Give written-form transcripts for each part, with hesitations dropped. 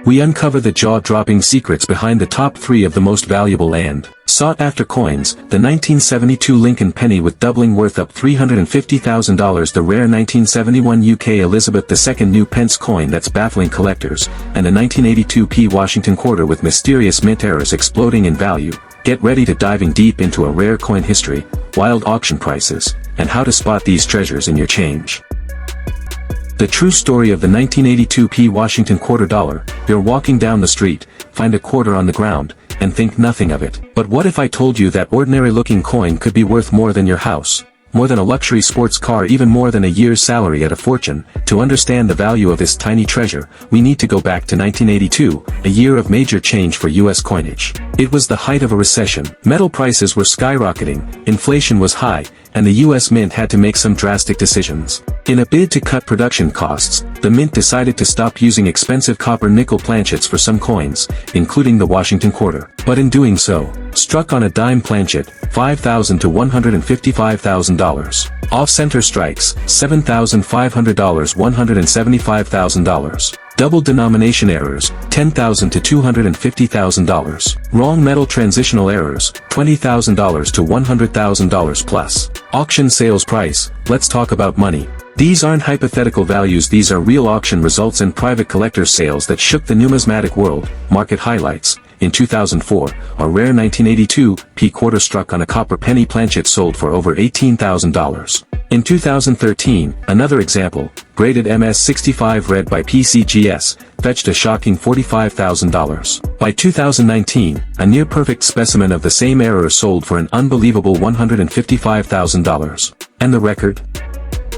we uncover the jaw-dropping secrets behind the top 3 of the most valuable and sought-after coins: the 1972 Lincoln penny with doubling worth up $350,000, the rare 1971 UK Elizabeth II new Pence coin that's baffling collectors, and the 1982 P Washington quarter with mysterious mint errors exploding in value. Get ready to diving deep into a rare coin history, wild auction prices, and how to spot these treasures in your change. The true story of the 1982 P Washington quarter dollar. You're walking down the street, find a quarter on the ground, and think nothing of it. But what if I told you that ordinary-looking coin could be worth more than your house, more than a luxury sports car, even more than a year's salary at a fortune? To understand the value of this tiny treasure, we need to go back to 1982, a year of major change for U.S. coinage. It was the height of a recession. Metal prices were skyrocketing, inflation was high, and the U.S. Mint had to make some drastic decisions. In a bid to cut production costs, the Mint decided to stop using expensive copper-nickel planchets for some coins, including the Washington quarter. But in doing so, struck on a dime planchet, $5,000 to $155,000. Off-center strikes, $7,500, $175,000. Double denomination errors, $10,000 to $250,000. Wrong metal transitional errors, $20,000 to $100,000 plus. Auction sales price. Let's talk about money. These aren't hypothetical values, these are real auction results and private collector sales that shook the numismatic world. Market highlights. In 2004, a rare 1982 P quarter struck on a copper penny planchet sold for over $18,000. In 2013, another example, graded MS65 read by PCGS, fetched a shocking $45,000. By 2019, a near-perfect specimen of the same error sold for an unbelievable $155,000. And the record?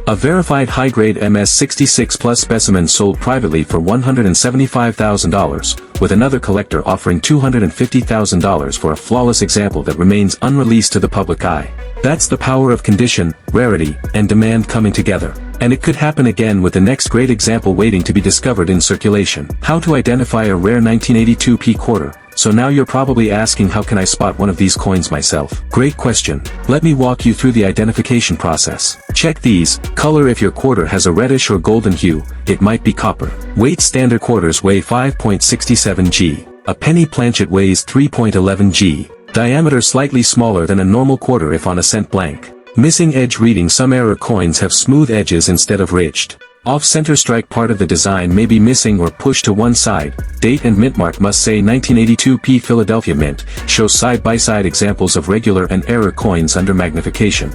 A verified high-grade MS66 Plus specimen sold privately for $175,000, with another collector offering $250,000 for a flawless example that remains unreleased to the public eye. That's the power of condition, rarity, and demand coming together. And it could happen again with the next great example waiting to be discovered in circulation. How to identify a rare 1982 P quarter. So now you're probably asking, how can I spot one of these coins myself? Great question. Let me walk you through the identification process. Check these. Color. If your quarter has a reddish or golden hue, it might be copper. Weight. Standard quarters weigh 5.67 g. A penny planchet weighs 3.11 g. Diameter slightly smaller than a normal quarter if on a cent blank. Missing edge reading. Some error coins have smooth edges instead of ridged. Off-center strike. Part of the design may be missing or pushed to one side. Date and mint mark must say 1982 P Philadelphia Mint. Show side-by-side examples of regular and error coins under magnification.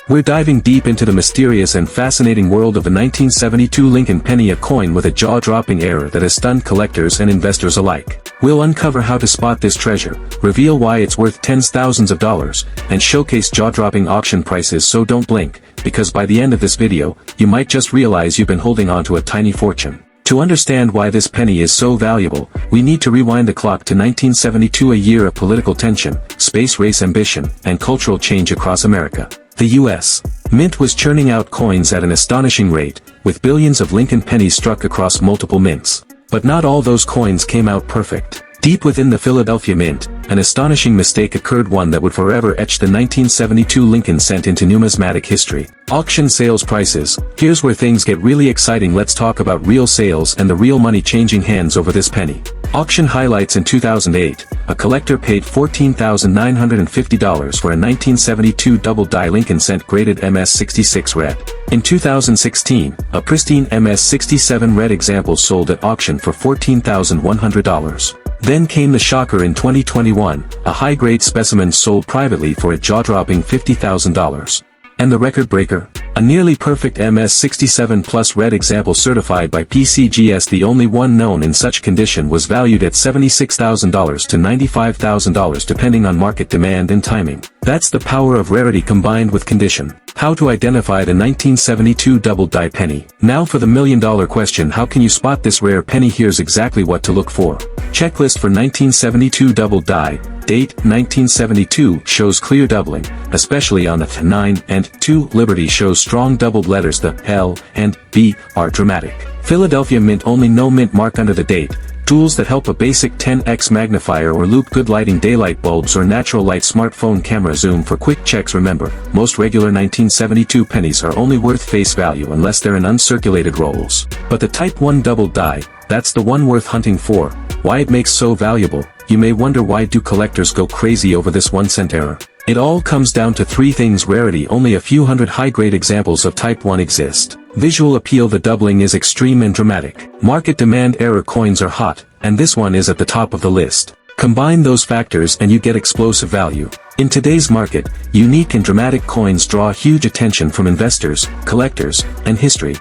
We're diving deep into the mysterious and fascinating world of the 1972 Lincoln penny, a coin with a jaw-dropping error that has stunned collectors and investors alike. We'll uncover how to spot this treasure, reveal why it's worth tens of thousands of dollars, and showcase jaw-dropping auction prices. So don't blink, because by the end of this video, you might just realize you've been holding on to a tiny fortune. To understand why this penny is so valuable, we need to rewind the clock to 1972, a year of political tension, space race ambition, and cultural change across America. The U.S. Mint was churning out coins at an astonishing rate, with billions of Lincoln pennies struck across multiple mints. But not all those coins came out perfect. Deep within the Philadelphia Mint, an astonishing mistake occurred, one that would forever etch the 1972 Lincoln cent into numismatic history. Auction sales prices. Here's where things get really exciting. Let's talk about real sales and the real money changing hands over this penny. Auction highlights. In 2008, a collector paid $14,950 for a 1972 double-die Lincoln cent graded MS66 red. In 2016, a pristine MS67 red example sold at auction for $14,100. Then came the shocker in 2021, a high-grade specimen sold privately for a jaw-dropping $50,000. And the record breaker? A nearly perfect MS67 Plus red example certified by PCGS, the only one known in such condition, was valued at $76,000 to $95,000 depending on market demand and timing. That's the power of rarity combined with condition. How to identify the 1972 double-die penny. Now for the million-dollar question: how can you spot this rare penny? Here's exactly what to look for. Checklist for 1972 double-die. Date: 1972 shows clear doubling, especially on the 9 and 2. Liberty shows strong doubled letters. The L and B are dramatic. Philadelphia Mint only, no mint mark under the date. Tools that help: a basic 10x magnifier or loop, good lighting, daylight bulbs or natural light, smartphone camera, zoom for quick checks. Remember, most regular 1972 pennies are only worth face value unless they're in uncirculated rolls. But the Type 1 double die, That's the one worth hunting for. Why it makes so valuable. You may wonder, why do collectors go crazy over this 1-cent error? It all comes down to three things: rarity. Only a few hundred high-grade examples of type 1 exist. Visual appeal. The doubling is extreme and dramatic. Market demand. Error coins are hot, and this one is at the top of the list. Combine those factors and you get explosive value. In today's market, unique and dramatic coins draw huge attention from investors, collectors, and history.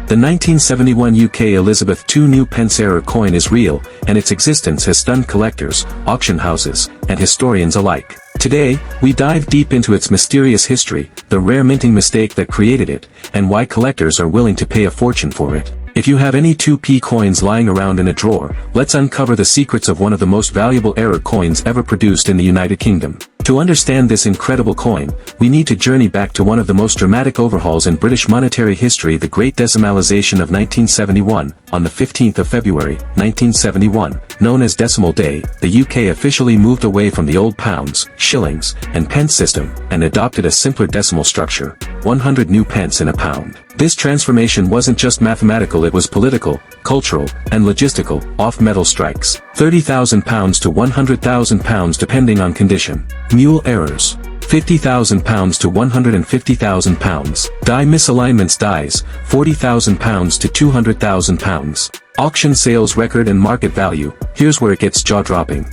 The 1971 UK Elizabeth II new Pence error coin is real, and its existence has stunned collectors, auction houses, and historians alike. Today, we dive deep into its mysterious history, the rare minting mistake that created it, and why collectors are willing to pay a fortune for it. If you have any 2p coins lying around in a drawer, let's uncover the secrets of one of the most valuable error coins ever produced in the United Kingdom. To understand this incredible coin, we need to journey back to one of the most dramatic overhauls in British monetary history, the Great Decimalisation of 1971. On the 15th of February, 1971, known as Decimal Day, the UK officially moved away from the old pounds, shillings, and pence system, and adopted a simpler decimal structure: 100 new pence in a pound. This transformation wasn't just mathematical, it was political, cultural, and logistical. Off-metal strikes: £30,000 to £100,000 depending on condition. Mule errors: £50,000 to £150,000. Die misalignments: dies, £40,000 to £200,000. Auction sales record and market value. Here's where it gets jaw-dropping.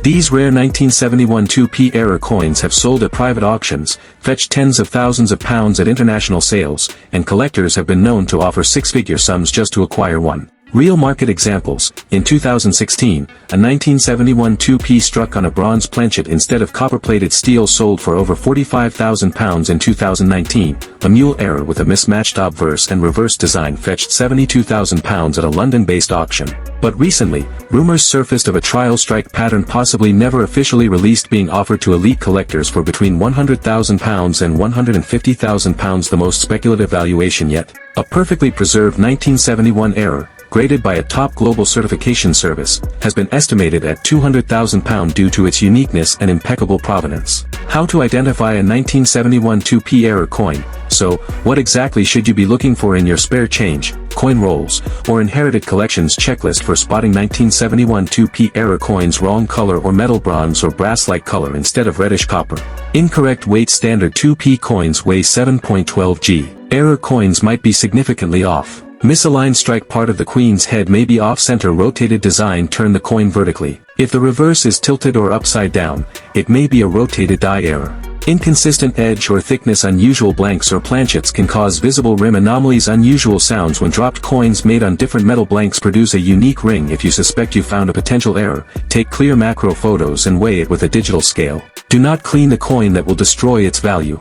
These rare 1971 2p error coins have sold at private auctions, fetched tens of thousands of pounds at international sales, and collectors have been known to offer six-figure sums just to acquire one. Real market examples: in 2016, a 1971 2p struck on a bronze planchet instead of copper-plated steel sold for over £45,000. In 2019, a mule error with a mismatched obverse and reverse design fetched £72,000 at a London-based auction. But recently, rumors surfaced of a trial strike pattern possibly never officially released being offered to elite collectors for between £100,000 and £150,000, the most speculative valuation yet. A perfectly preserved 1971 error, graded by a top global certification service, has been estimated at £200,000 due to its uniqueness and impeccable provenance. How to identify a 1971 2p error coin? So, what exactly should you be looking for in your spare change, coin rolls, or inherited collections? Checklist for spotting 1971 2p error coins: wrong color or metal: bronze or brass-like color instead of reddish copper. Incorrect weight: standard 2p coins weigh 7.12 g. Error coins might be significantly off. Misaligned strike: part of the queen's head may be off-center. Rotated design: turn the coin vertically. If the reverse is tilted or upside down, it may be a rotated die error. Inconsistent edge or thickness: unusual blanks or planchets can cause visible rim anomalies. Unusual sounds when dropped: coins made on different metal blanks produce a unique ring. If you suspect you found a potential error, take clear macro photos and weigh it with a digital scale. Do not clean the coin, that will destroy its value.